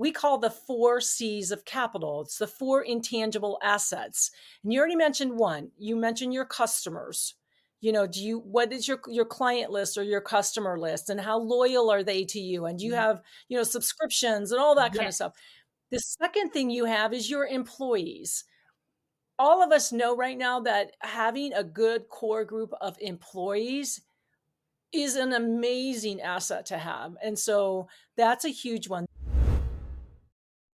we call the 4 C's of capital. It's the 4 intangible assets. And you already mentioned one. You mentioned your customers. What is your client list or your customer list, and how loyal are they to you? And do you have, subscriptions and all that kind of Yes. stuff. The second thing you have is your employees. All of us know right now that having a good core group of employees is an amazing asset to have. And so that's a huge one.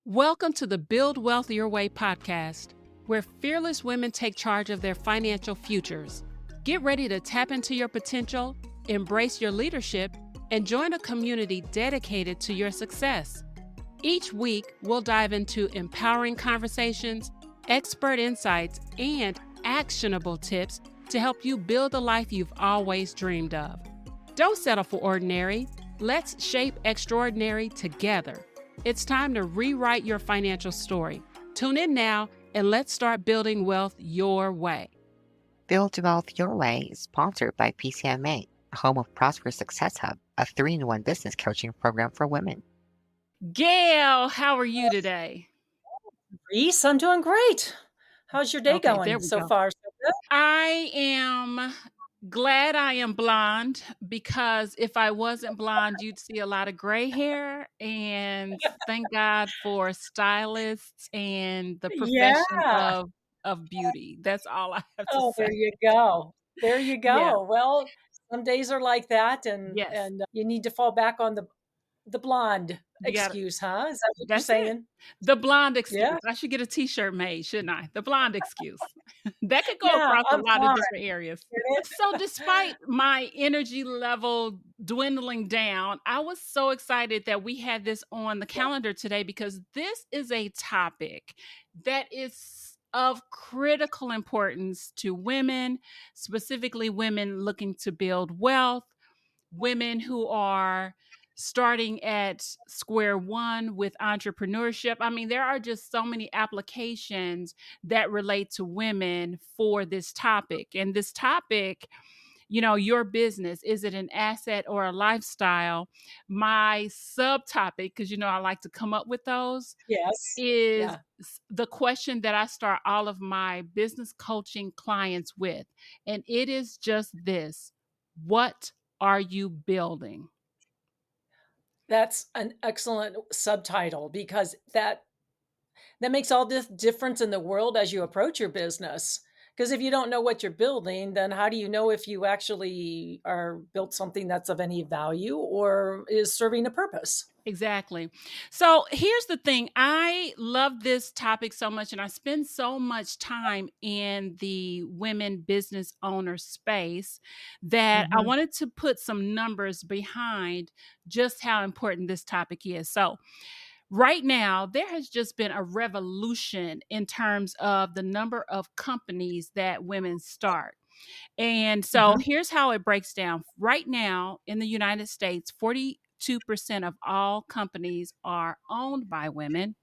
Welcome to the Build Wealth Your Way podcast, where fearless women take charge of their financial futures. Get ready to tap into your potential, embrace your leadership, and join a community dedicated to your success. Each week, we'll dive into empowering conversations, expert insights, and actionable tips to help you build the life you've always dreamed of. Don't settle for ordinary. Let's shape extraordinary together. It's time to rewrite your financial story. Tune in now and let's start building wealth your way. Build Wealth Your Way is sponsored by PCMA, home of ProspHER Success Hub, a 3-in-1 business coaching program for women. Gail, how are you today? Reese, I'm doing great. How's your day going so far? So good? I am glad I am blonde, because if I wasn't blonde, you'd see a lot of gray hair. And thank God for stylists and the profession of beauty. That's all I have to say. There you go. There you go. Yeah. Well, some days are like that, and Yes. and you need to fall back on the blonde excuse, huh? Is that what you're saying? The blonde excuse. Yeah. I should get a t-shirt made, shouldn't I? The blonde excuse. That could go Yeah, across a I'm lot of blonde. different areas. So despite my energy level dwindling down, I was so excited that we had this on the calendar today, because this is a topic that is of critical importance to women, specifically women looking to build wealth, women who are starting at square one with entrepreneurship. I mean, there are just so many applications that relate to women for this topic. And this topic, your business, is it an asset or a lifestyle? My subtopic, because I like to come up with those, is the question that I start all of my business coaching clients with. And it is just this: what are you building? That's an excellent subtitle, because that makes all this difference in the world as you approach your business. Because if you don't know what you're building, then how do you know if you actually are built something that's of any value or is serving a purpose? Exactly. So here's the thing. I love this topic so much, and I spend so much time in the women business owner space that I wanted to put some numbers behind just how important this topic is. So right now, there has just been a revolution in terms of the number of companies that women start. And so here's how it breaks down. Right now in the United States, 42% of all companies are owned by women.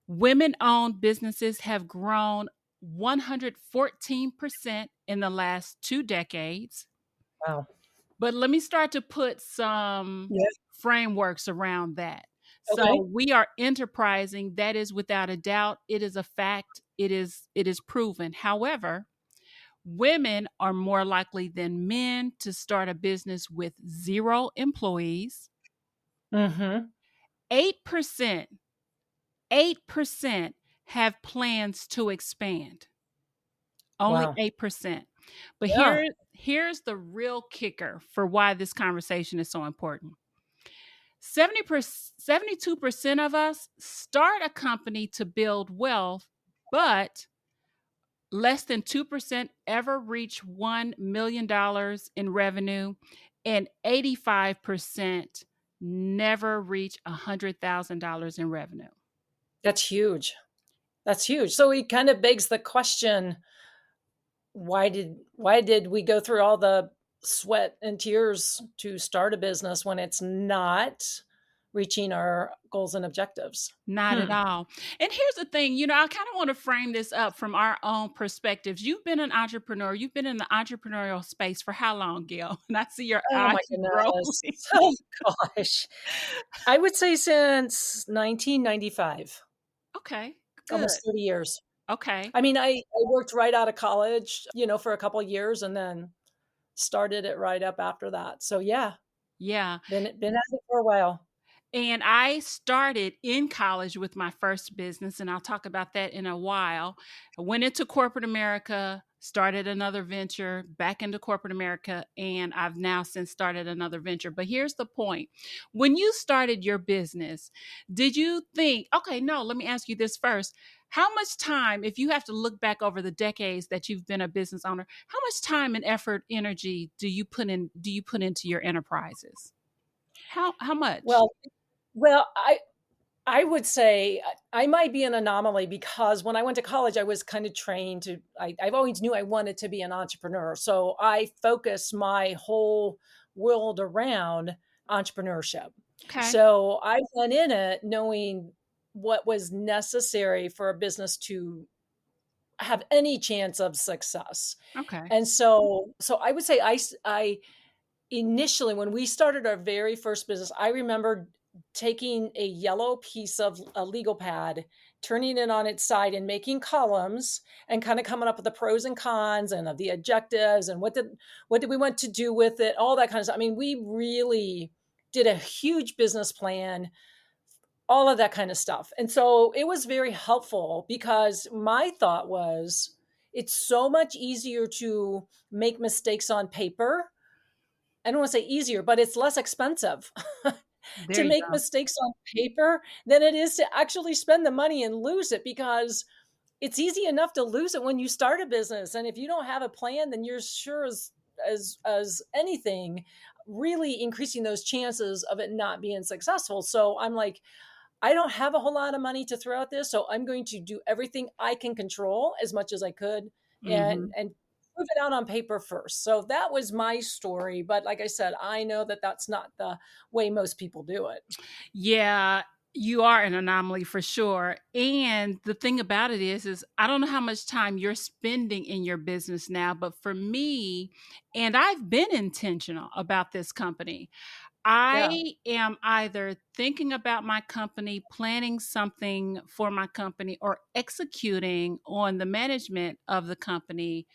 Women-owned businesses have grown 114% in the last 2 decades. Wow. But let me start to put some frameworks around that. Okay. So we are enterprising. That is without a doubt. It is a fact. It is proven. However, women are more likely than men to start a business with 0 employees. 8% have plans to expand. Only 8%. But here's the real kicker for why this conversation is so important. 72% of us start a company to build wealth, but less than 2% ever reach $1 million in revenue, and 85% never reach $100,000 in revenue. That's huge. That's huge. So it kind of begs the question, why did we go through all the sweat and tears to start a business when it's not reaching our goals and objectives. Not at all. And here's the thing, I kind of want to frame this up from our own perspectives. You've been an entrepreneur. You've been in the entrepreneurial space for how long, Gail? And I see your Oh eyes my goodness. rolling. Oh gosh. I would say since 1995, Okay, good. almost 30 years. Okay. I mean, I worked right out of college, for a couple of years and then started it right up after that. So yeah, Yeah. been at it for a while. And I started in college with my first business, and I'll talk about that in a while. I went into corporate America, started another venture, back into corporate America, and I've now since started another venture. But here's the point. When you started your business, did you think, okay, no, let me ask you this first. How much time, if you have to look back over the decades that you've been a business owner, how much time and effort, energy do you put into your enterprises? How much? Well, I would say I might be an anomaly because when I went to college, I was kind of trained to, I've always knew I wanted to be an entrepreneur. So I focused my whole world around entrepreneurship. Okay. So I went in it knowing what was necessary for a business to have any chance of success. Okay. And so I would say I initially, when we started our very first business, I remember taking a yellow piece of a legal pad, turning it on its side and making columns and kind of coming up with the pros and cons and of the objectives and what did we want to do with it, all that kind of stuff. I mean, we really did a huge business plan, all of that kind of stuff. And so it was very helpful because my thought was it's so much easier to make mistakes on paper. I don't want to say easier, but it's less expensive There to you make go. mistakes on paper than it is to actually spend the money and lose it, because it's easy enough to lose it when you start a business. And if you don't have a plan, then you're sure as anything really increasing those chances of it not being successful. So I'm like, I don't have a whole lot of money to throw at this, so I'm going to do everything I can control as much as I could Mhm. and prove it out on paper first. So that was my story. But like I said, I know that that's not the way most people do it. Yeah, you are an anomaly for sure. And the thing about it is I don't know how much time you're spending in your business now, but for me, and I've been intentional about this company. Yeah. I am either thinking about my company, planning something for my company, or executing on the management of the company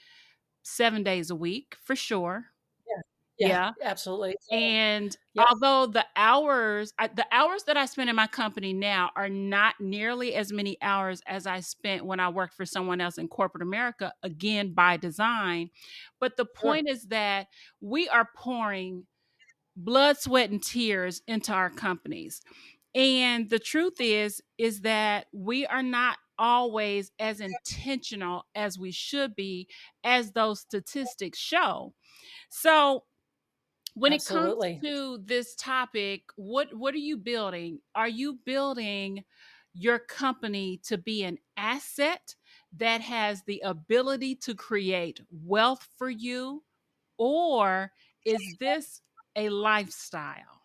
7 days a week for sure. Yeah. Yeah. Yeah. Absolutely. So, And yeah. although the hours that I spend in my company now are not nearly as many hours as I spent when I worked for someone else in corporate America, again by design. But the Sure. point is that we are pouring blood, sweat, and tears into our companies. And the truth is that we are not always as intentional as we should be, as those statistics show. So when it comes Absolutely. to this topic, what are you building? Are you building your company to be an asset that has the ability to create wealth for you, or is this a lifestyle?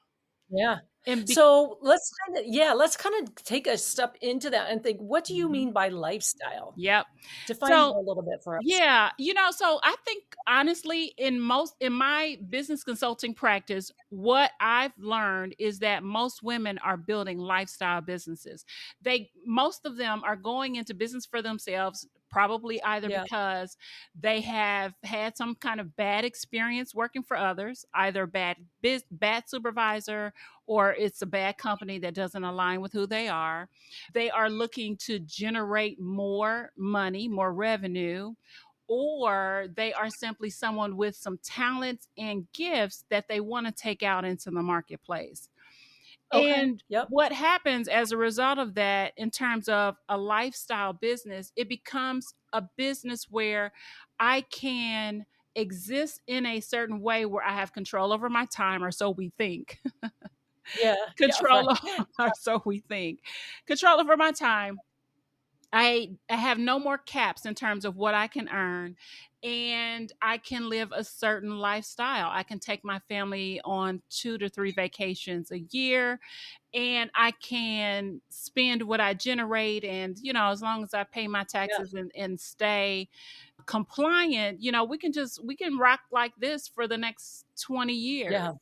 Yeah. And be, So let's kind of take a step into that and think, what do you Mhm. mean by lifestyle? Yep. Define that So a little bit for us. yeah, so I think honestly, in my business consulting practice, what I've learned is that most women are building lifestyle businesses. Most of them are going into business for themselves, probably either Yeah. because they have had some kind of bad experience working for others, either bad supervisor, or it's a bad company that doesn't align with who they are. They are looking to generate more money, more revenue, or they are simply someone with some talents and gifts that they want to take out into the marketplace. Okay. And Yep. what happens as a result of that, in terms of a lifestyle business, it becomes a business where I can exist in a certain way where I have control over my time, or so we think. Yeah. Yeah. Right. Control, or so we think. Control over my time. I have no more caps in terms of what I can earn, and I can live a certain lifestyle. I can take my family on 2 to 3 vacations a year, and I can spend what I generate, and, as long as I pay my Yeah. taxes and stay compliant, we can rock like this for the next 20 years. Yeah.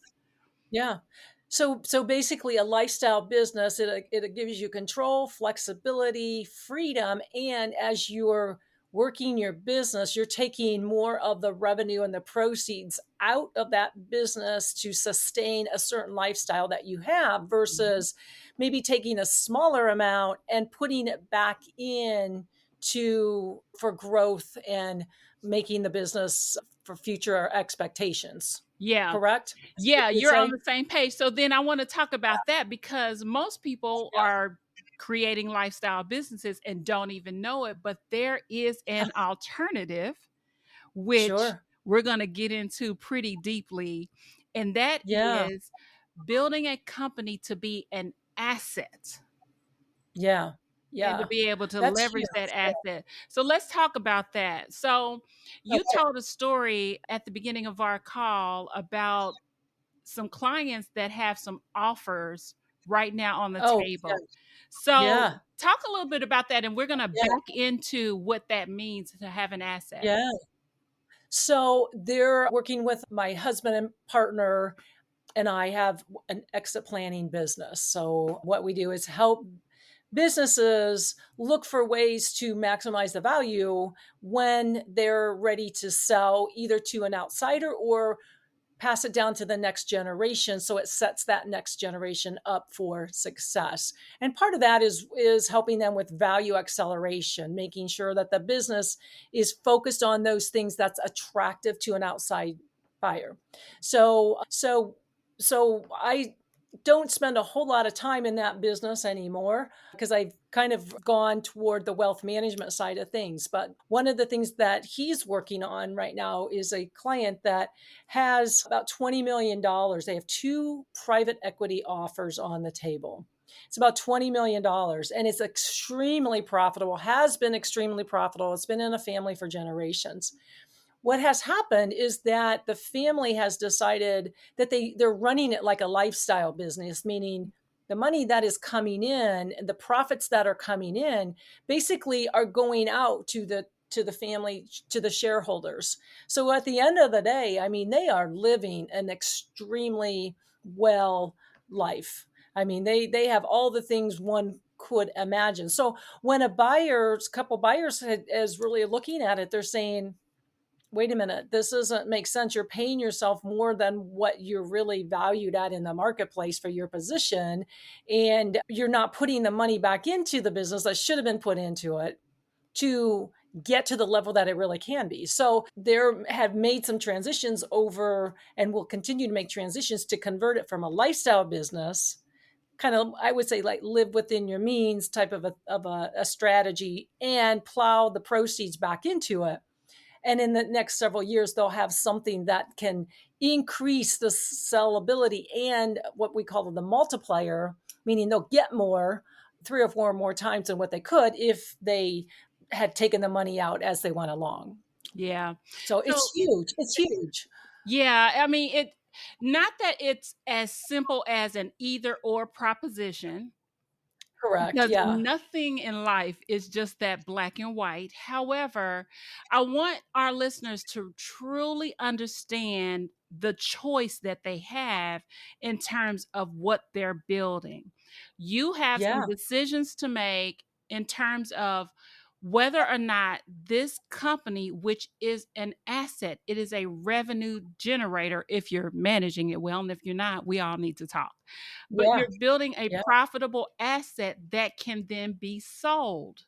Yeah. So basically a lifestyle business, it gives you control, flexibility, freedom, and as you're working your business, you're taking more of the revenue and the proceeds out of that business to sustain a certain lifestyle that you have Mhm. versus maybe taking a smaller amount and putting it back in to for growth and making the business for future expectations. Yeah. Correct? Is that what Yeah, you would you're on say? the same page. So then I want to talk about that because most people Yeah, are creating lifestyle businesses and don't even know it, but there is an alternative which sure. we're going to get into pretty deeply, and that Yeah, is building a company to be an asset yeah, and to yeah. be able to That's leverage that huge. asset. So let's talk about that. So you Okay. told a story at the beginning of our call about some clients that have some offers right now on the Oh, yeah, table. So yeah, talk a little bit about that, and we're going to yeah, back into what that means to have an asset. yeah. So they're working with my husband and partner, and I have an exit planning business. So what we do is help businesses look for ways to maximize the value when they're ready to sell either to an outsider or pass it down to the next generation so it sets that next generation up for success. And part of that is helping them with value acceleration, making sure that the business is focused on those things that's attractive to an outside buyer. So I don't spend a whole lot of time in that business anymore because I've kind of gone toward the wealth management side of things. But one of the things that he's working on right now is a client that has about $20 million. They have two private equity offers on the table. It's about $20 million and it's extremely profitable, has been extremely profitable. It's been in a family for generations. What has happened is that the family has decided that they're running it like a lifestyle business, meaning the money that is coming in and the profits that are coming in basically are going out to the family, to the shareholders. So at the end of the day, I mean, they are living an extremely well life. I mean, they have all the things one could imagine. So when couple buyers is really looking at it, they're saying, wait a minute, this doesn't make sense. You're paying yourself more than what you're really valued at in the marketplace for your position. And you're not putting the money back into the business that should have been put into it to get to the level that it really can be. So there have made some transitions over and will continue to make transitions to convert it from a lifestyle business, kind of, I would say, like live within your means type of a strategy, and plow the proceeds back into it. And in the next several years, they'll have something that can increase the sellability and what we call the multiplier, meaning they'll get more, 3 or 4 more times than what they could if they had taken the money out as they went along. Yeah. So it's So huge. It's huge. yeah, I mean it not that it's as simple as an either or proposition, Correct. because Yeah. nothing in life is just that black and white. However, I want our listeners to truly understand the choice that they have in terms of what they're building. You have some Yeah. decisions to make in terms of whether or not this company, which is an asset, it is a revenue generator if you're managing it well. And if you're not, we all need to talk, but Yeah. you're building a Yeah. profitable asset that can then be sold.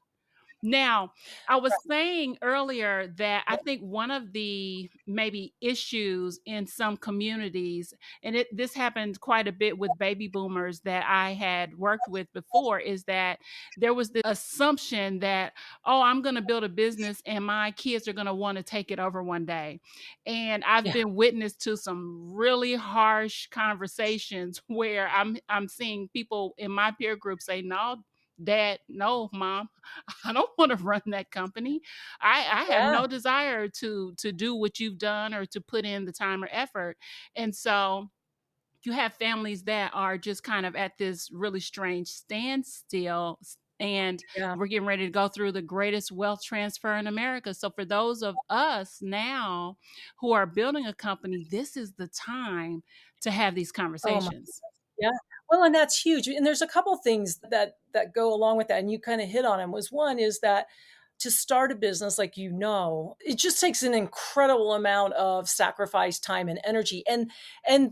Now, I was saying earlier that I think one of the maybe issues in some communities, and this happened quite a bit with baby boomers that I had worked with before, is that there was the assumption that, oh, I'm going to build a business and my kids are going to want to take it over one day. And I've Yeah. been witness to some really harsh conversations where I'm seeing people in my peer group say, no, Dad, no, mom, I don't want to run that company. I have Yeah. no desire to do what you've done or to put in the time or effort. And so you have families that are just kind of at this really strange standstill, and Yeah. we're getting ready to go through the greatest wealth transfer in America. So for those of us now who are building a company, this is the time to have these Oh my conversations. Yeah. Well, and that's huge. And there's a couple things that go along with that, and you kind of hit on them. Was one is that to start a business, like it just takes an incredible amount of sacrifice, time, and energy. And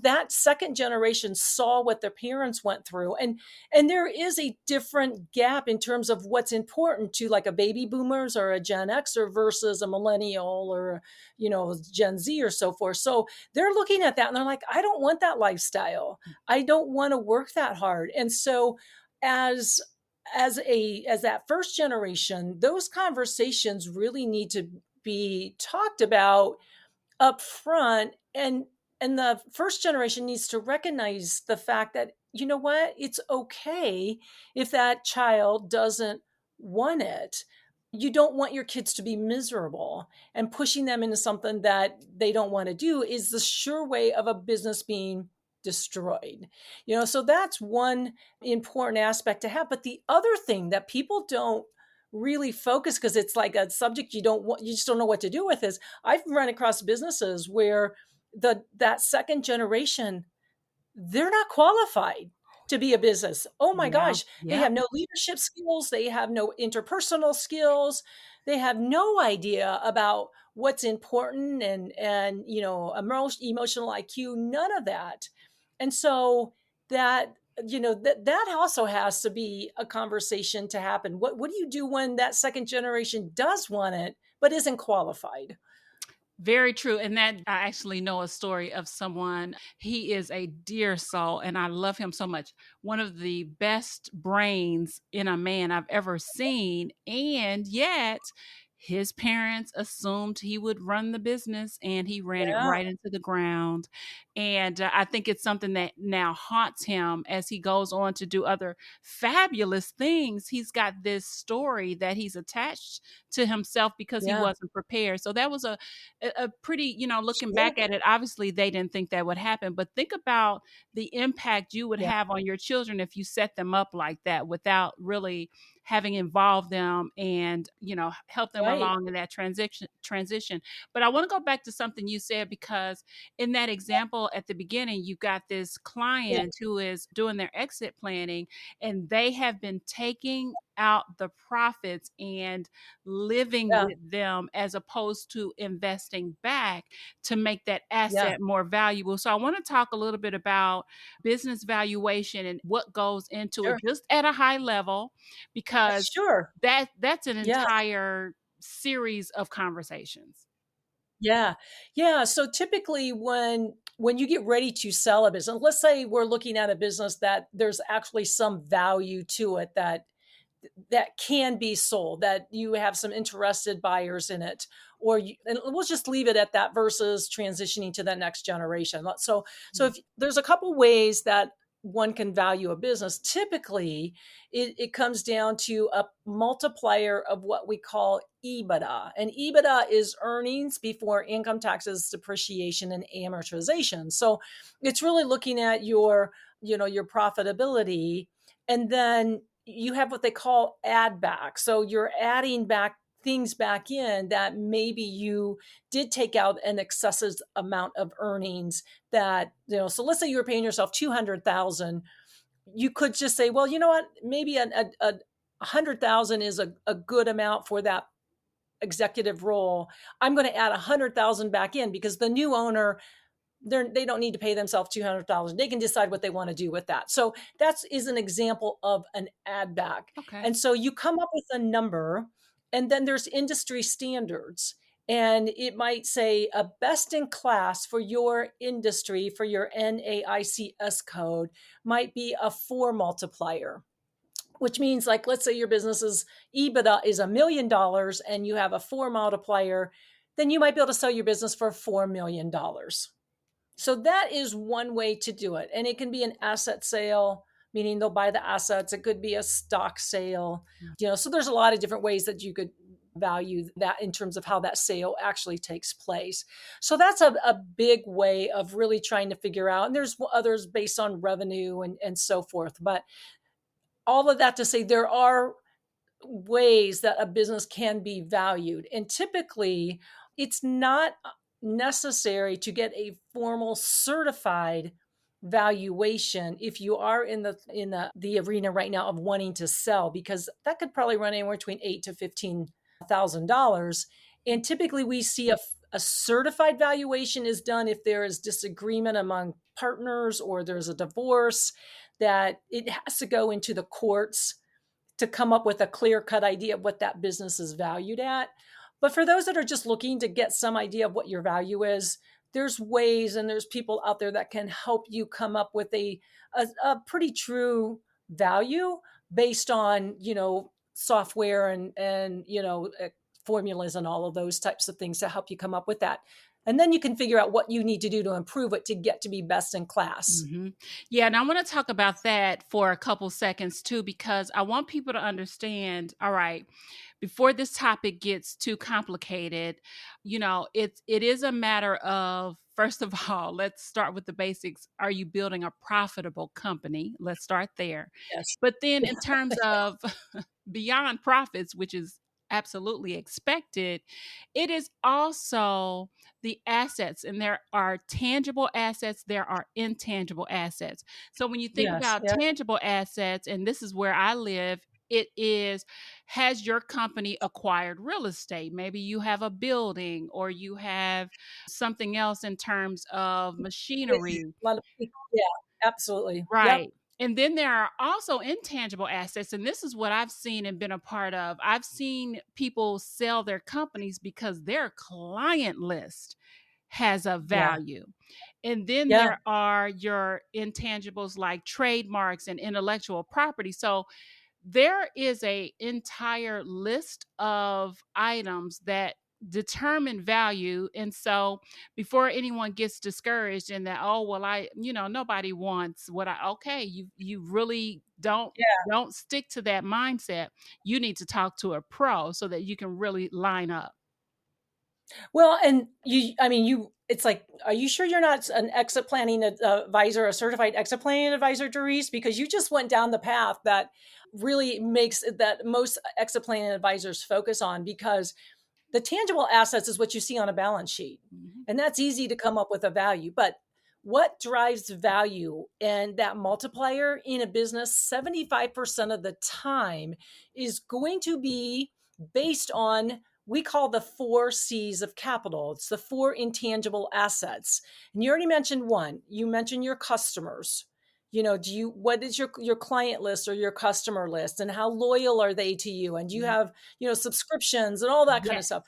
that second generation saw what their parents went through, and there is a different gap in terms of what's important to like a baby boomers or a Gen Xer versus a millennial or Gen Z or so forth. So they're looking at that and they're like, I don't want that lifestyle. I don't want to work that hard. And so as as that first generation, those conversations really need to be talked about up front, and the first generation needs to recognize the fact that you know what, it's okay if that child doesn't want it. You don't want your kids to be miserable, and pushing them into something that they don't want to do is the sure way of a business being destroyed. So that's one important aspect to have. But the other thing that people don't really focus, because it's like a subject you just don't know what to do with, is I've run across businesses where that second generation, they're not qualified to be a business. Oh my Yeah. gosh, they Yeah. have no leadership skills, they have no interpersonal skills, they have no idea about what's important, and emotional IQ, none of that. And so that that also has to be a conversation to happen. What do you do when that second generation does want it but isn't qualified? Very true. And that I actually know a story of someone. He is a dear soul and I love him so much. One of the best brains in a man I've ever seen. And yet his parents assumed he would run the business and he ran it Yeah, right into the ground. And I think it's something that now haunts him as he goes on to do other fabulous things. He's got this story that he's attached to himself because he yeah, wasn't prepared. So that was a pretty, looking sure, back at it, obviously they didn't think that would happen, but think about the impact you would yeah, have on your children if you set them up like that without really having involved them and, help them right, along in that transition. But I want to go back to something you said, because in that example at the beginning, you got this yeah, client who is doing their exit planning and they have been taking out the profits and living yeah, with them as opposed to investing back to make that yeah, asset more valuable. So I want to talk a little bit about business valuation and what goes into it sure, just at a high level, because sure. that's an Yeah, entire series of conversations. yeah, yeah. So typically, when you get ready to sell a business, let's say we're looking at a business that there's actually some value to it, that can be sold, that you have some interested buyers in it, and we'll just leave it at that versus transitioning to the next generation. So Mm. if there's a couple ways that one can value a business, typically it comes down to a multiplier of what we call EBITDA. And EBITDA is earnings before income taxes, depreciation, and amortization. So it's really looking at your profitability, and then you have what they call add back. So you're adding back things back in that maybe you did take out an excessive amount of earnings, so let's say you were paying yourself 200,000. You could just say, well, you know what, maybe a 100,000 is a good amount for that executive role. I'm going to add 100,000 back in because the new owner, they don't need to pay themselves 200,000. They can decide what they want to do with that. So that is an example of an add back. Okay. And so you come up with a number, and then there's industry standards. And it might say a best in class for your industry, for your NAICS code, might be a 4 multiplier, which means, like, let's say your business's EBITDA is $1 million and you have a 4 multiplier, then you might be able to sell your business for $4 million. So that is one way to do it. And it can be an asset sale, meaning they'll buy the assets. It could be a stock sale, Mm. so there's a lot of different ways that you could value that in terms of how that sale actually takes place. So that's a big way of really trying to figure out, and there's others based on revenue and so forth. But all of that to say, there are ways that a business can be valued. And typically, it's not necessary to get a formal certified valuation if you are in the arena right now of wanting to sell, because that could probably run anywhere between $8,000 to $15,000. And typically we see a certified valuation is done if there is disagreement among partners or there's a divorce, that it has to go into the courts to come up with a clear-cut idea of what that business is valued at. But for those that are just looking to get some idea of what your value is, there's ways and there's people out there that can help you come up with a pretty true value based on, software and formulas and all of those types of things to help you come up with that. And then you can figure out what you need to do to improve it to get to be best in class. Mm-hmm. Yeah, and I want to talk about that for a couple seconds too, because I want people to understand, all right, before this topic gets too complicated, it is a matter of, first of all, let's start with the basics. Are you building a profitable company? Let's start there. Yes. But then in terms of beyond profits, which is absolutely expected, it is also the assets, and there are tangible assets, there are intangible assets. So when you think Yes. about Yeah. tangible assets, and this is where I live, it is, has your company acquired real estate? Maybe you have a building or you have something else in terms of With you. machinery. A lot of people. Yeah, absolutely. Yep. Right. And then there are also intangible assets. And this is what I've seen and been a part of. I've seen people sell their companies because their client list has a Yeah. value. And then Yeah. there are your intangibles like trademarks and intellectual property. So there is a entire list of items that determine value. And so before anyone gets discouraged in that, oh well, nobody wants what I, okay, you really don't stick to that mindset. You need to talk to a pro so that you can really line up. Well, and it's like, are you sure you're not an exit planning advisor, a certified exit planning advisor, Darice? Because you just went down the path that really makes that most exit planning advisors focus on, because the tangible assets is what you see on a balance sheet. Mhm. And that's easy to come up with a value. But what drives value and that multiplier in a business 75% of the time is going to be based on, we call the 4 C's of capital. It's the 4 intangible assets. And you already mentioned one. You mentioned your customers. What is your client list or your customer list, and how loyal are they to you? And do you Mhm. have, subscriptions and all that kind of Yes. stuff.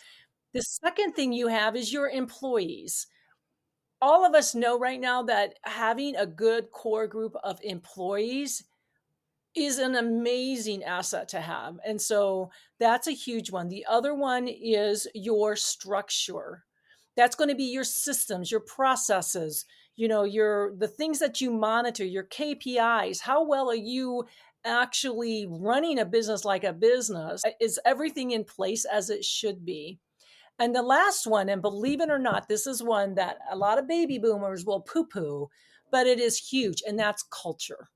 The second thing you have is your employees. All of us know right now that having a good core group of employees is an amazing asset to have. And so that's a huge one. The other one is your structure. That's going to be your systems, your processes, the things that you monitor, your KPIs. How well are you actually running a business like a business? Is everything in place as it should be? And the last one, and believe it or not, this is one that a lot of baby boomers will poo poo, but it is huge, and that's culture.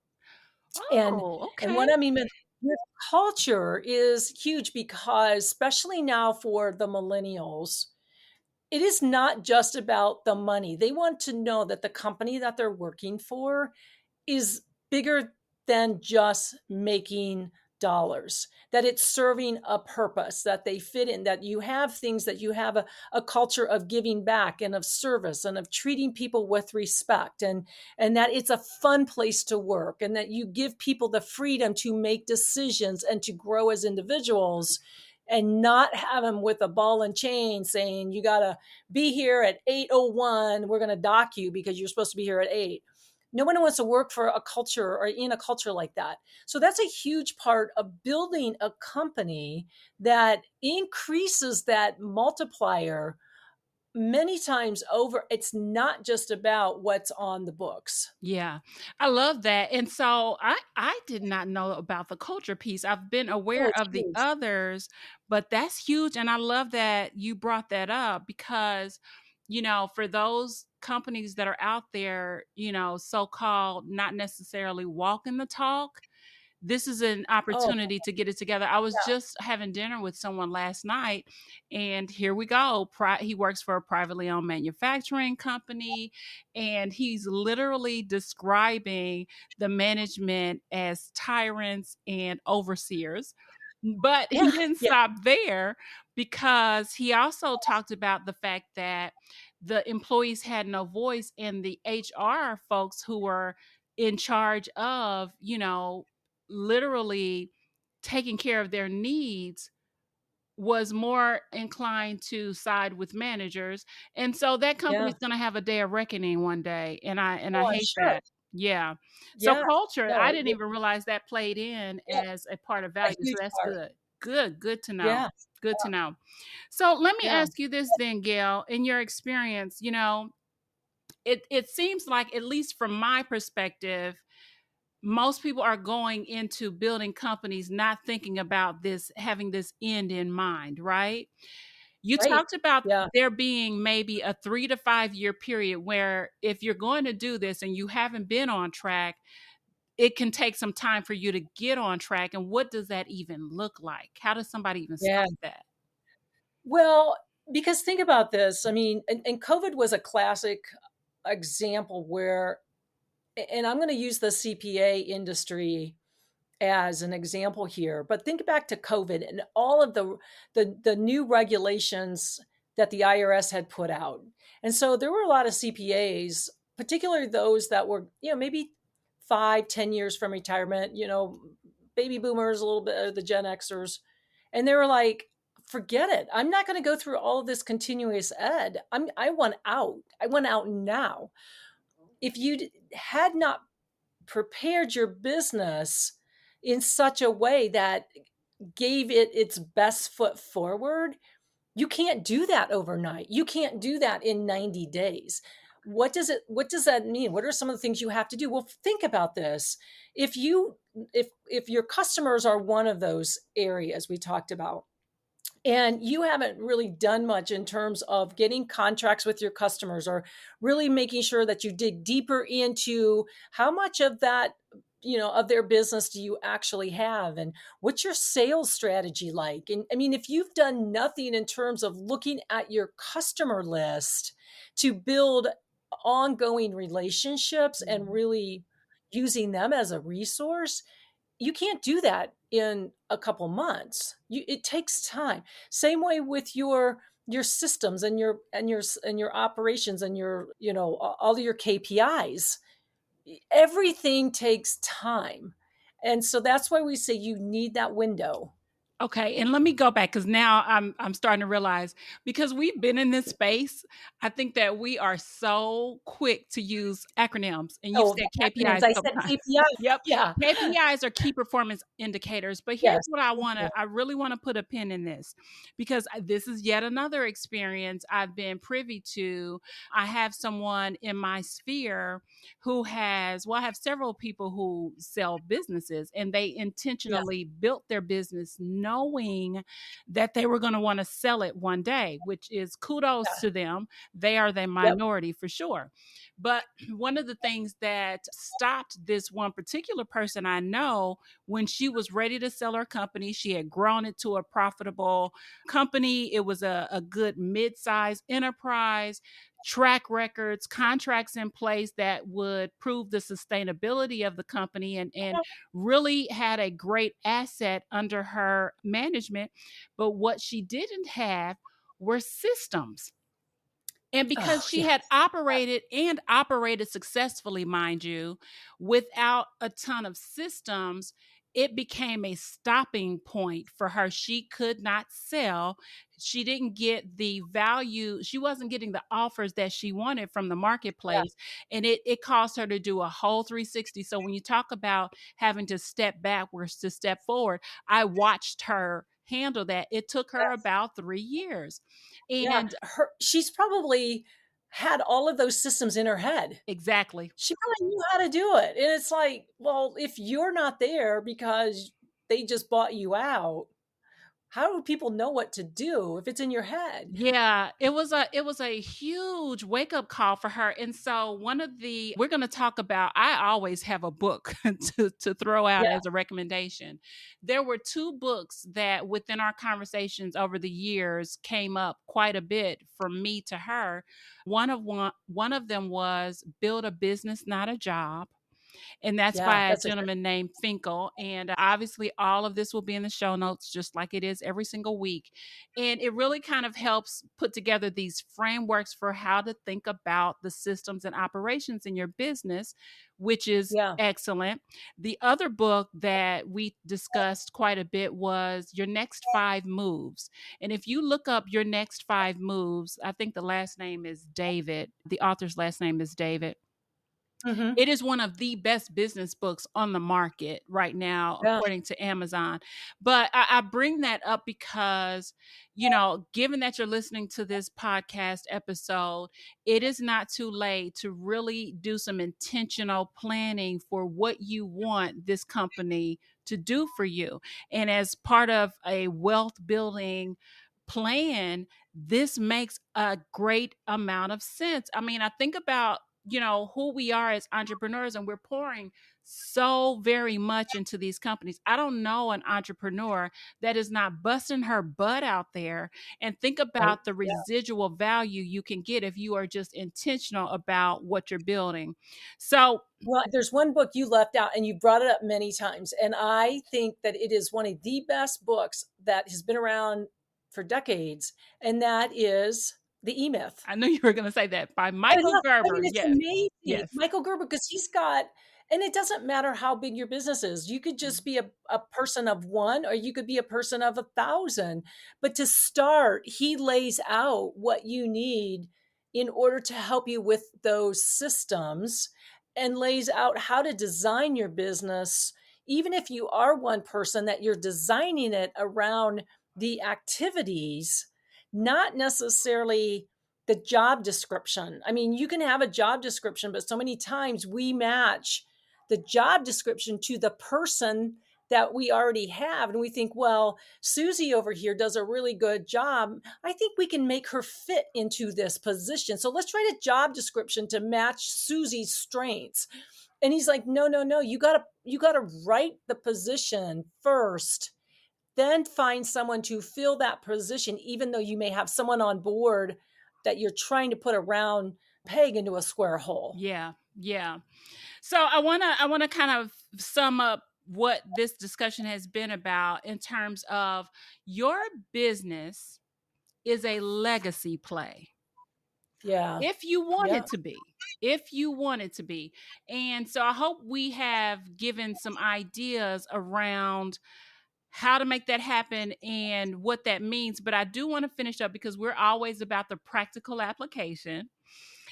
And Oh, and okay. what I mean with culture is huge, because especially now for the millennials, it is not just about the money. They want to know that the company that they're working for is bigger than just making dollars, that it's serving a purpose, that they fit in, that you have things, that you have a culture of giving back and of service and of treating people with respect, and that it's a fun place to work, and that you give people the freedom to make decisions and to grow as individuals, and not have them with a ball and chain saying you got to be here at 8:01, we're going to dock you because you're supposed to be here at 8. No one wants to work for a culture or in a culture like that. So that's a huge part of building a company that increases that multiplier many times over, it's not just about what's on the books. Yeah, I love that. And so I did not know about the culture piece. I've been Oh, aware it's of the huge. others, but that's huge. And I love that you brought that up because, for those companies that are out there, so-called not necessarily walking the talk, this is an Oh, opportunity to get it together. I was yeah. just having dinner with someone last night, and here we go. He works for a privately owned manufacturing company, and he's literally describing the management as tyrants and overseers. But he Yeah, didn't yeah, stop there because he also talked about the fact that the employees had no voice, and the HR folks who were in charge of, literally taking care of their needs was more inclined to side with managers. And so that yeah. company's going to have a day of reckoning one day, and I Oh, I'm hate sure. that. Yeah. So Yeah. culture, No, I it didn't would, even realize that played in yeah, as a part of a value. So huge that's part. good. Good to know. Yeah, Good to know. So let me yeah, ask you this then, Gail, in your experience, it seems like, at least from my perspective, most people are going into building companies not thinking about this, having this end in mind, right? You right. talked about Yeah, there being maybe a 3 to 5 year period where, if you're going to do this and you haven't been on track, it can take some time for you to get on track. And what does that even look like? How does somebody even yeah. start that? Well, because think about this. I mean, and COVID was a classic example where, and I'm going to use the CPA industry as an example here, but think back to COVID and all of the new regulations that the IRS had put out. And so there were a lot of CPAs, particularly those that were, maybe 5, 10 years from retirement, baby boomers, a little bit of the Gen Xers. And they were like, forget it. I'm not going to go through all of this continuous ed. I want out. I want out now. If you had not prepared your business in such a way that gave it its best foot forward, you can't do that overnight. You can't do that in 90 days. What does that mean? What are some of the things you have to do? Well, think about this. If your customers are one of those areas we talked about, and you haven't really done much in terms of getting contracts with your customers, or really making sure that you dig deeper into how much of that, of their business do you actually have, and what's your sales strategy like? And I mean, if you've done nothing in terms of looking at your customer list to build ongoing relationships and Mhm. really using them as a resource, you can't do that in a couple months. It takes time. Same way with your systems and your operations and your, all of your KPIs. Everything takes time. And so that's why we say you need that window. Okay, and let me go back, because now I'm starting to realize, because we've been in this space, I think that we are so quick to use acronyms, and you've Oh, said the acronyms. KPIs I a couple said times. KPI. Yep. Yeah. KPIs are key performance indicators, but here's Yes. what I really want to put a pin in this, because this is yet another experience I've been privy to. I have someone in my sphere who I have several people who sell businesses, and they Yeah. intentionally built their business knowing that they were going to want to sell it one day, which is kudos Yeah. to them. They are the Yep. minority for sure. But one of the things that stopped this one particular person I know, when she was ready to sell her company, she had grown it to a profitable company. It was a good mid-sized enterprise, track records, contracts in place that would prove the sustainability of the company, and really had a great asset under her management. But what she didn't have were systems. And because Oh, she yeah. had operated successfully, mind you, without a ton of systems, it became a stopping point for her. She could not sell. She didn't get the value. She wasn't getting the offers that she wanted from the Yeah. marketplace. And it caused her to do a whole 360. So when you talk about having to step backwards to step forward, I watched her handle that. It took her about 3 years. Yeah, And she's probably had all of those systems in her head. exactly. She probably knew how to do it, and it's like, well, if you're not there because they just bought you out, how do people know what to do if it's in your head? Yeah, it was a huge wake-up call for her. And so we're going to talk about, I always have a book to throw out Yeah, as a recommendation. There were two books that within our conversations over the years came up quite a bit from me to her. One of them was Build a Business, Not a Job. And that's yeah, by a that's a great. gentleman named Finkel. And obviously, all of this will be in the show notes, just like it is every single week. And it really kind of helps put together these frameworks for how to think about the systems and operations in your business, which is Yeah, excellent. The other book that we discussed quite a bit was Your Next Five Moves. And if you look up Your Next Five Moves, I think the last name is David. The author's last name is David. mhm, It is one of the best business books on the market right now, yeah, according to Amazon. But I bring that up because, given that you're listening to this podcast episode, it is not too late to really do some intentional planning for what you want this company to do for you. And as part of a wealth building plan, this makes a great amount of sense. I mean, I think about who we are as entrepreneurs, and we're pouring so very much into these companies. I don't know an entrepreneur that is not busting her butt out there. And think right, about the yeah. residual value you can get if you are just intentional about what you're building. So Well, there's one book you left out, and you brought it up many times, and I think that it is one of the best books that has been around for decades, and that is The E-Myth. I knew you were going to say that, by I Michael love I Gerber. mean, it's Yes. amazing. Yes. Michael Gerber, because he's got, and it doesn't matter how big your business is. You could just be a person of one, or you could be a person of 1,000. But to start, he lays out what you need in order to help you with those systems, and lays out how to design your business, even if you are one person, that you're designing it around the activities, not necessarily the job description. I mean, you can have a job description, but so many times we match the job description to the person that we already have. And we think, well, Susie over here does a really good job. I think we can make her fit into this position. So let's write a job description to match Susie's strengths. And he's like, no, no, no, you gotta write the position first, then find someone to fill that position, even though you may have someone on board that you're trying to put a round peg into a square hole. Yeah. Yeah. So I want to kind of sum up what this discussion has been about in terms of your business is a legacy play. Yeah. If you want Yeah. it to be. If you want it to be. And so I hope we have given some ideas around how to make that happen and what that means. But I do want to finish up because we're always about the practical application.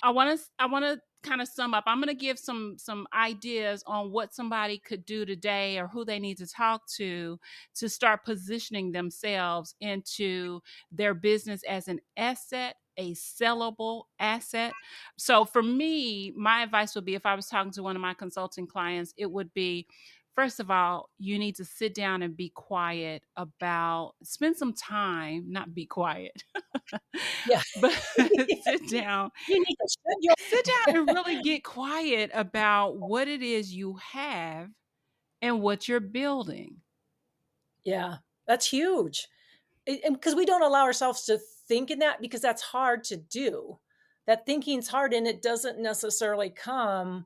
I want to kind of sum up. I'm going to give some ideas on what somebody could do today or who they need to talk to start positioning themselves into their business as an asset, a sellable asset. So for me, my advice would be, if I was talking to one of my consulting clients, it would be, first of all, you need to sit down and be quiet about, spend some time, not be quiet, Yeah. but sit down You need to shut your sit down and really get quiet about what it is you have and what you're building. Yeah. That's huge. And because we don't allow ourselves to think in that, because that's hard to do. That thinking's hard, and it doesn't necessarily come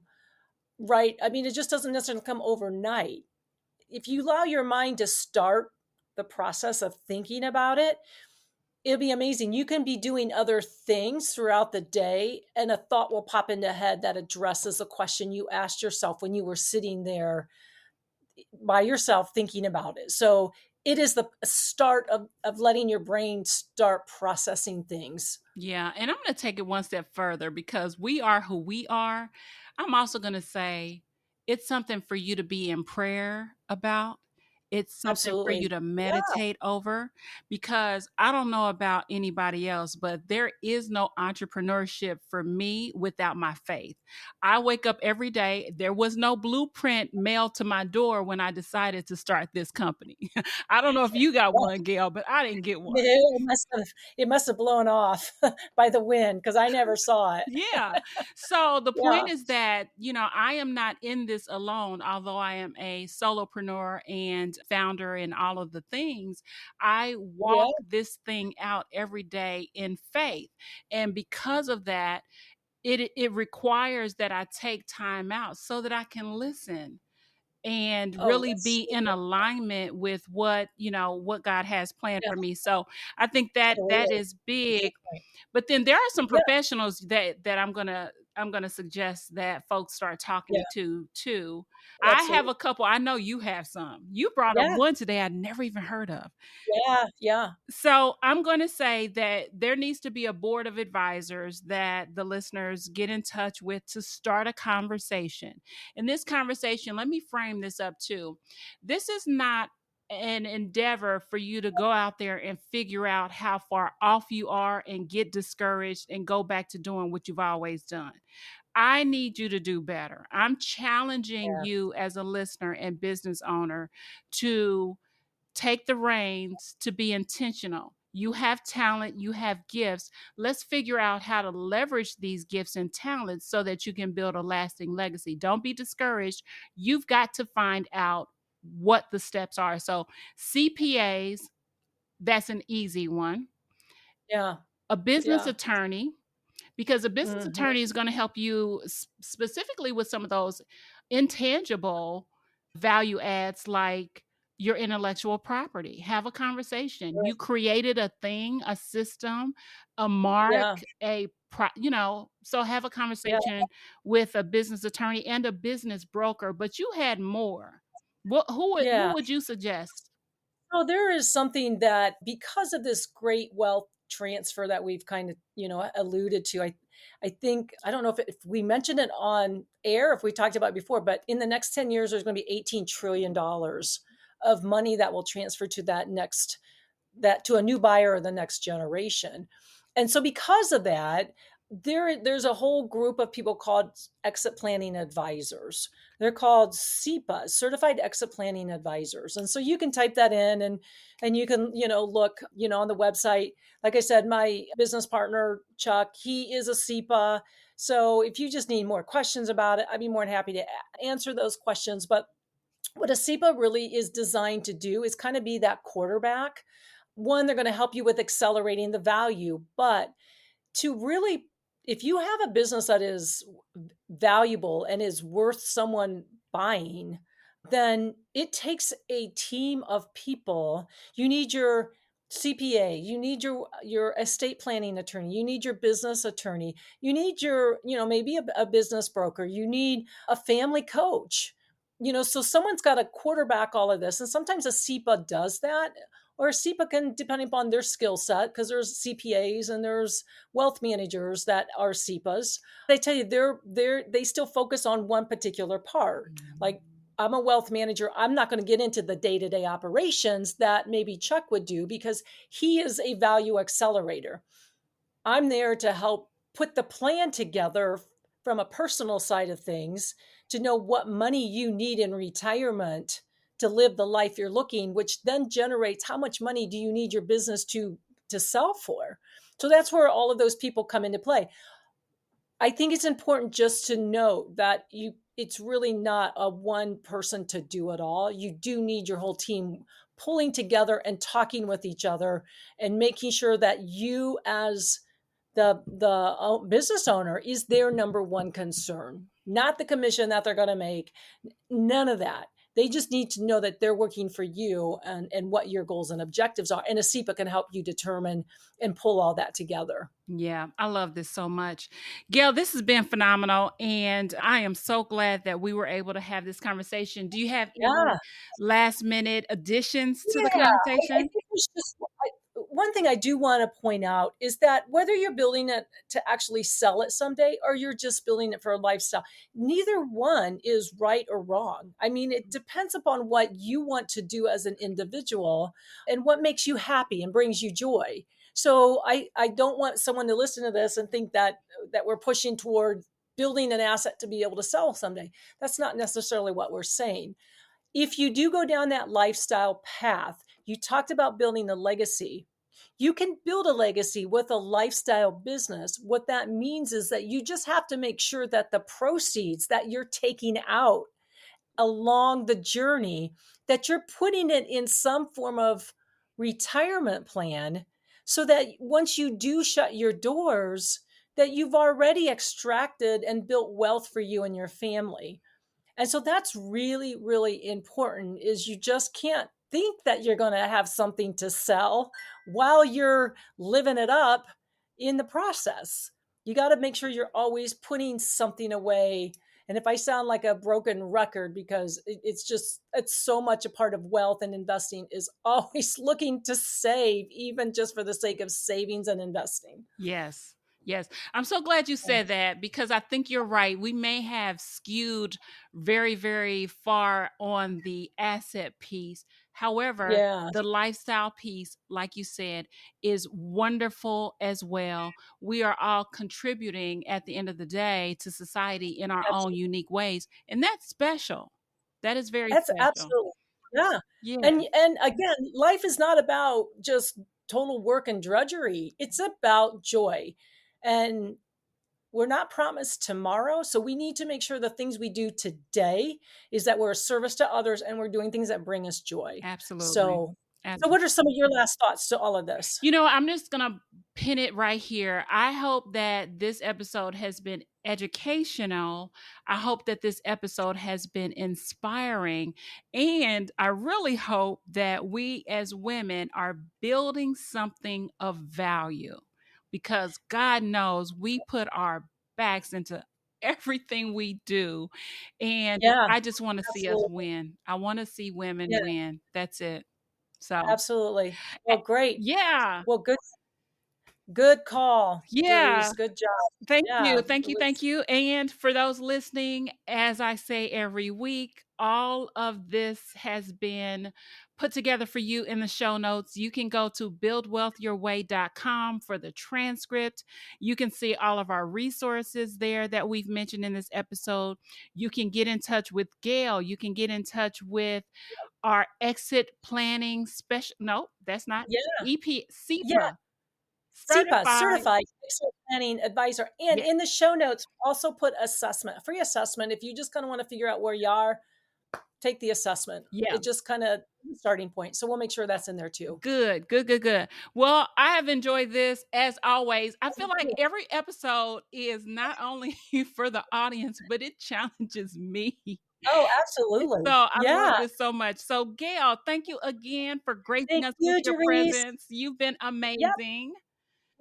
right. I mean, it just doesn't necessarily come overnight. If you allow your mind to start the process of thinking about it, it'll be amazing. You can be doing other things throughout the day, and a thought will pop into head that addresses a question you asked yourself when you were sitting there by yourself thinking about it. So it is the start of letting your brain start processing things. Yeah. And I'm going to take it one step further, because we are who we are. I'm also going to say it's something for you to be in prayer about. It's something for you Absolutely. to Yeah. meditate over, because I don't know about anybody else, but there is no entrepreneurship for me without my faith. I wake up every day. There was no blueprint mailed to my door when I decided to start this company. I don't know if you got one, Gail, but I didn't get one. It must have blown off by the wind because I never saw it. Yeah. So the Yeah. point is that, I am not in this alone, although I am a solopreneur and founder and all of the things. I Yeah. walk this thing out every day in faith. And because of that, it requires that I take time out so that I can listen and Oh, really that's be so in good. alignment with what God has planned Yeah, for me. So I think that totally. is That's a big. good point. But then there are some Yeah, professionals that I'm gonna suggest that folks start yeah, talking to too. I have absolutely. a couple. I know you have some. You brought up Yeah, one today I'd never even heard of. yeah, yeah, So I'm going to say that there needs to be a board of advisors that the listeners get in touch with to start a conversation. And this conversation, let me frame this up too. This is not an endeavor for you to go out there and figure out how far off you are and get discouraged and go back to doing what you've always done. I need you to do better. I'm challenging yeah, you as a listener and business owner to take the reins, to be intentional. You have talent, you have gifts. Let's figure out how to leverage these gifts and talents so that you can build a lasting legacy. Don't be discouraged. You've got to find out what the steps are. So, CPAs, that's an easy one. yeah, A business yeah. attorney, because a business Mhm. attorney is going to help you specifically with some of those intangible value adds like your intellectual property. Have a conversation. Right. You created a thing, a system, a Yeah, mark, so have a yeah, conversation with a business attorney and a business broker, but you had more. Who yeah. would you suggest? So there is something that because of this great wealth transfer that we've kind of, alluded to, I think, I don't know if we mentioned it on air, if we talked about it before, but in the next 10 years, there's going to be $18 trillion of money that will transfer to that to a new buyer or the next generation. And so because of that, there's a whole group of people called exit planning advisors. They're called CEPAs, certified exit planning advisors. And so you can type that in and you can, look, on the website. Like I said, my business partner, Chuck, he is a CEPA. So if you just need more questions about it, I'd be more than happy to answer those questions. But what a SEPA really is designed to do is kind of be that quarterback. One, they're going to help you with accelerating the value, but to really, if you have a business that is valuable and is worth someone buying, then it takes a team of people. You need your CPA, you need your estate planning attorney, you need your business attorney, you need your, maybe a business broker, you need a family coach. So someone's got to quarterback all of this. And sometimes a SEPA does that, or a SEPA can, depending upon their skill set, because there's CPAs and there's wealth managers that are SEPAs. They tell you they still focus on one particular part. Like, I'm a wealth manager. I'm not going to get into the day-to-day operations that maybe Chuck would do because he is a value accelerator. I'm there to help put the plan together from a personal side of things to know what money you need in retirement to live the life you're looking, which then generates how much money do you need your business to sell for. So that's where all of those people come into play. I think it's important just to note that it's really not a one person to do it all. You do need your whole team pulling together and talking with each other and making sure that you as the business owner is their number one concern, not the commission that they're going to make. None of that. They just need to know that they're working for you and what your goals and objectives are. And a SEPA can help you determine and pull all that together. Yeah, I love this so much. Gail, this has been phenomenal. And I am so glad that we were able to have this conversation. Do you have Yeah. any last minute additions to the Yeah. I conversation? think there's just one thing I do want to point out is that whether you're building it to actually sell it someday or you're just building it for a lifestyle, neither one is right or wrong. I mean, it depends upon what you want to do as an individual and what makes you happy and brings you joy. So I don't want someone to listen to this and think that we're pushing toward building an asset to be able to sell someday. That's not necessarily what we're saying. If you do go down that lifestyle path, you talked about building a legacy. You can build a legacy with a lifestyle business. What that means is that you just have to make sure that the proceeds that you're taking out along the journey, that you're putting it in some form of retirement plan so that once you do shut your doors, that you've already extracted and built wealth for you and your family. And so that's really, really important is you just can't think that you're going to have something to sell while you're living it up in the process. You got to make sure you're always putting something away. And if I sound like a broken record, because it's so much a part of wealth, and investing is always looking to save, even just for the sake of savings and investing. Yes. Yes. I'm so glad you said that because I think you're right. We may have skewed very, very far on the asset piece. However, Yeah, the lifestyle piece, like you said, is wonderful as well. We are all contributing at the end of the day to society in our own absolutely. unique ways. And that's special. That is very That's special. absolutely, yeah. Yeah, And again, life is not about just total work and drudgery. It's about joy. And we're not promised tomorrow, so we need to make sure the things we do today is that we're a service to others and we're doing things that bring us joy. absolutely. So what are some of your last thoughts to all of this? I'm just going to pin it right here. I hope that this episode has been educational. I hope that this episode has been inspiring. And I really hope that we as women are building something of value because God knows we put our backs into everything we do. And Yeah, I just want to see us absolutely. win. I want to see women Yeah, win. That's it. So, absolutely. eh, Well, great. yeah. Well, good call, Yeah. Darice. Good job. Thank Yeah, you. it Thank you. Thank was. you. And for those listening, as I say every week, all of this has been put together for you in the show notes. You can go to buildwealthyourway.com for the transcript. You can see all of our resources there that we've mentioned in this episode. You can get in touch with Gail. You can get in touch with our exit planning special. No, that's not Yeah, EP, yeah. CEPA CEPA, certified. Certified Expert Planning Advisor. And Yeah. in the show notes, also put assessment, a free assessment. If you just kind of want to figure out where you are, take the assessment. Yeah. It just kind of starting point. So we'll make sure that's in there too. Good, good, good, good. Well, I have enjoyed this as always. I feel like every episode is not only for the audience, but it challenges me. Oh, So absolutely. I love Yeah. this so much. So, Gail, thank you again for gracing Thank us with you, your Darice. presence. You've been Yep. amazing.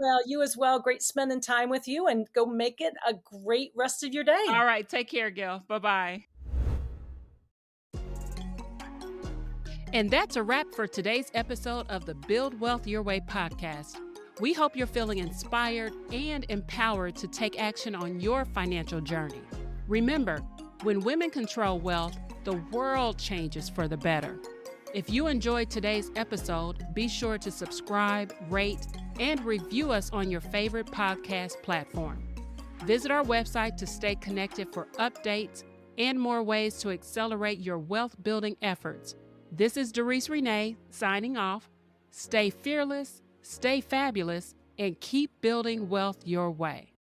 Well, you as well. Great spending time with you, and go make it a great rest of your day. All right. Take care, Gail. Bye bye. And that's a wrap for today's episode of the Build Wealth Your Way podcast. We hope you're feeling inspired and empowered to take action on your financial journey. Remember, when women control wealth, the world changes for the better. If you enjoyed today's episode, be sure to subscribe, rate, and review us on your favorite podcast platform. Visit our website to stay connected for updates and more ways to accelerate your wealth building efforts. This is Darice Rene signing off. Stay fearless, stay fabulous, and keep building wealth your way.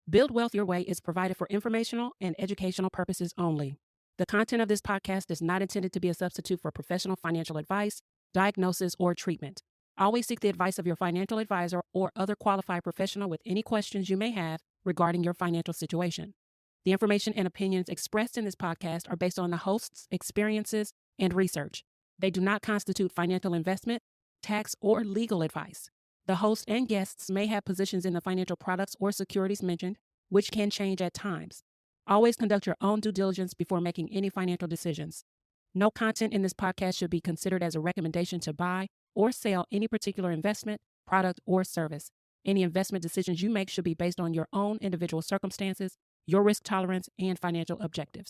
Build Wealth Your Way is provided for informational and educational purposes only. The content of this podcast is not intended to be a substitute for professional financial advice, diagnosis, or treatment. Always seek the advice of your financial advisor or other qualified professional with any questions you may have regarding your financial situation. The information and opinions expressed in this podcast are based on the host's experiences and research. They do not constitute financial investment, tax, or legal advice. The host and guests may have positions in the financial products or securities mentioned, which can change at times. Always conduct your own due diligence before making any financial decisions. No content in this podcast should be considered as a recommendation to buy or sell any particular investment, product, or service. Any investment decisions you make should be based on your own individual circumstances, your risk tolerance, and financial objectives.